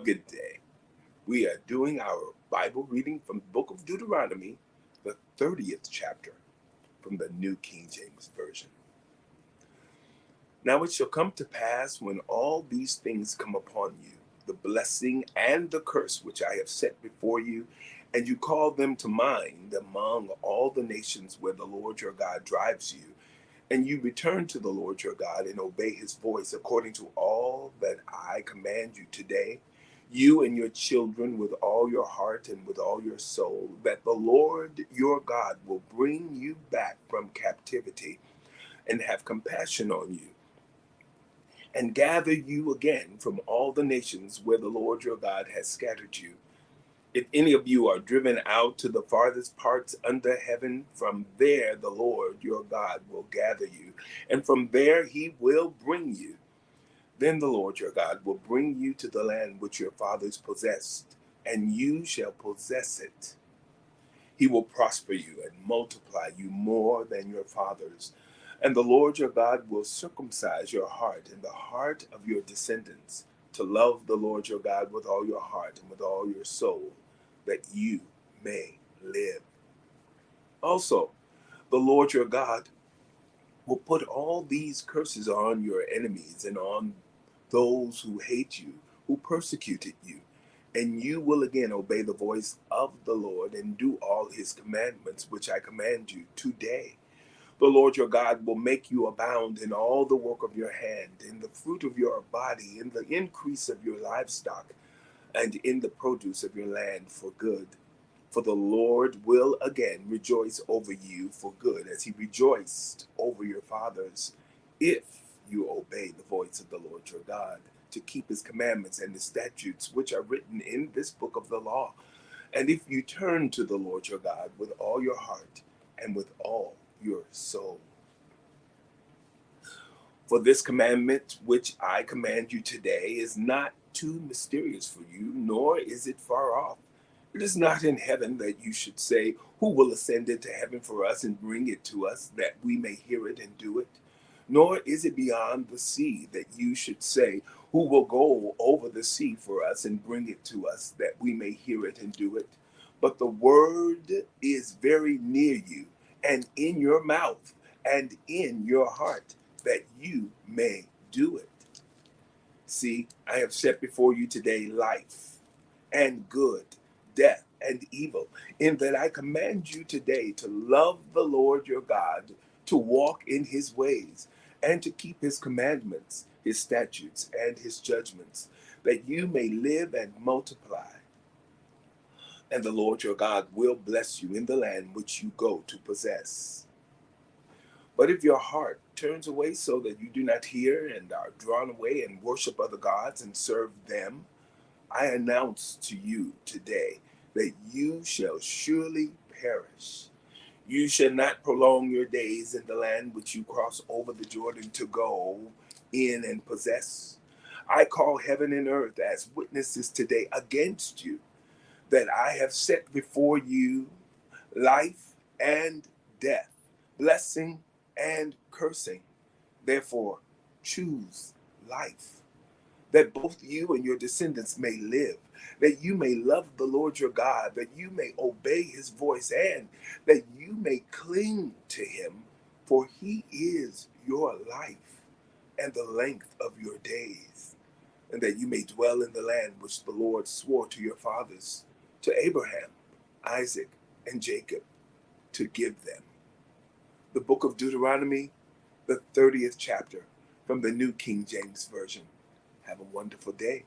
good day. We are doing our Bible reading from the book of Deuteronomy, the 30th chapter, from the New King James Version. Now it shall come to pass when all these things come upon you, the blessing and the curse which I have set before you, and you call them to mind among all the nations where the Lord your God drives you, and you return to the Lord your God and obey his voice according to all that I command you today, you and your children with all your heart and with all your soul, that the Lord your God will bring you back from captivity and have compassion on you and gather you again from all the nations where the Lord your God has scattered you. If any of you are driven out to the farthest parts under heaven, from there the Lord your God will gather you, and from there he will bring you. Then the Lord your God will bring you to the land which your fathers possessed, and you shall possess it. He will prosper you and multiply you more than your fathers. And the Lord your God will circumcise your heart and the heart of your descendants, to love the Lord your God with all your heart and with all your soul, that you may live. Also, the Lord your God will put all these curses on your enemies and on those who hate you, who persecuted you, and you will again obey the voice of the Lord and do all his commandments, which I command you today. The Lord your God will make you abound in all the work of your hand, in the fruit of your body, in the increase of your livestock, and in the produce of your land for good. For the Lord will again rejoice over you for good, as he rejoiced over your fathers, if you obey the voice of the Lord your God, to keep his commandments and his statutes, which are written in this book of the law. And if you turn to the Lord your God with all your heart and with all your soul. For this commandment which I command you today is not too mysterious for you, nor is it far off. It is not in heaven, that you should say, who will ascend into heaven for us and bring it to us, that we may hear it and do it? Nor is it beyond the sea, that you should say, who will go over the sea for us and bring it to us, that we may hear it and do it? But the word is very near you, and in your mouth and in your heart, that you may do it. See, I have set before you today life and good, death and evil, in that I command you today to love the Lord your God, to walk in his ways, and to keep his commandments, his statutes, and his judgments, that you may live and multiply. And the Lord your God will bless you in the land which you go to possess. But if your heart turns away so that you do not hear, and are drawn away and worship other gods and serve them, I announce to you today that you shall surely perish. You shall not prolong your days in the land which you cross over the Jordan to go in and possess. I call heaven and earth as witnesses today against you, that I have set before you life and death, blessing and cursing. Therefore, choose life, that both you and your descendants may live, that you may love the Lord your God, that you may obey his voice, and that you may cling to him, for he is your life and the length of your days, and that you may dwell in the land which the Lord swore to your fathers, to Abraham, Isaac, and Jacob, to give them. The book of Deuteronomy, the 30th chapter, from the New King James Version. Have a wonderful day.